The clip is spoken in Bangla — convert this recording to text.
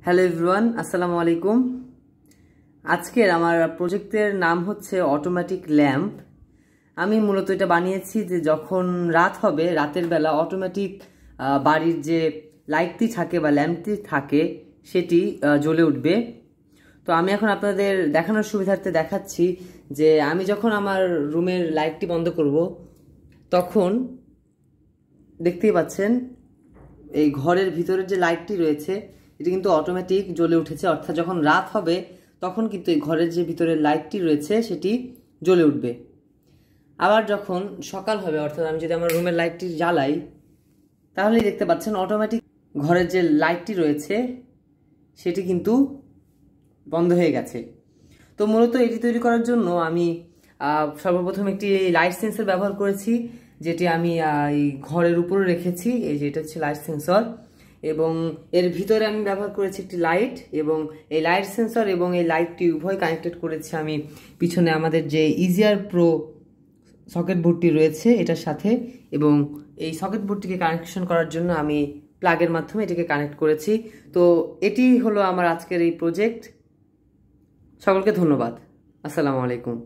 হ্যালো এভরিওয়ান, আসসালামু আলাইকুম। আজকের আমার প্রজেক্টের নাম হচ্ছে অটোমেটিক ল্যাম্প। আমি মূলত এটা বানিয়েছি যে যখন রাত হবে, রাতের বেলা অটোমেটিক বাড়ির যে লাইটটি থাকে বা ল্যাম্পটি থাকে সেটি জ্বলে উঠবে। তো আমি এখন আপনাদের দেখানোর সুবিধার্থে দেখাচ্ছি যে আমি যখন আমার রুমের লাইটটি বন্ধ করব তখন দেখতেই পাচ্ছেন এই ঘরের ভিতরের যে লাইটটি রয়েছে এটি কিন্তু অটোমেটিক জ্বলে উঠেছে। অর্থাৎ যখন রাত হবে তখন কিন্তু এই ঘরের যে ভিতরের লাইটটি রয়েছে সেটি জ্বলে উঠবে। আবার যখন সকাল হবে, অর্থাৎ আমি যদি আমার রুমের লাইটটি জ্বালাই তাহলেই দেখতে পাচ্ছেন অটোমেটিক ঘরের যে লাইটটি রয়েছে সেটি কিন্তু বন্ধ হয়ে গেছে। তো মূলত এটি তৈরি করার জন্য আমি সর্বপ্রথম একটি লাইট সেন্সর ব্যবহার করেছি, যেটি আমি এই ঘরের উপরে রেখেছি। এই যে এটা হচ্ছে লাইট সেন্সর, এবং এর ভিতরে আমি ব্যবহার করেছি একটি লাইট, এবং এই লাইট সেন্সর এবং এই লাইটটি উভয় কানেক্টেড করেছি আমি পিছনে আমাদের যে ইজিয়ার প্রো সকেট বোর্ডটি রয়েছে এটার সাথে। এবং এই সকেট বোর্ডটিকে কানেকশন করার জন্য আমি প্লাগের মাধ্যমে এটিকে কানেক্ট করেছি। তো এটি হলো আমার আজকের এই প্রজেক্ট। সকলকে ধন্যবাদ। আসসালামু আলাইকুম।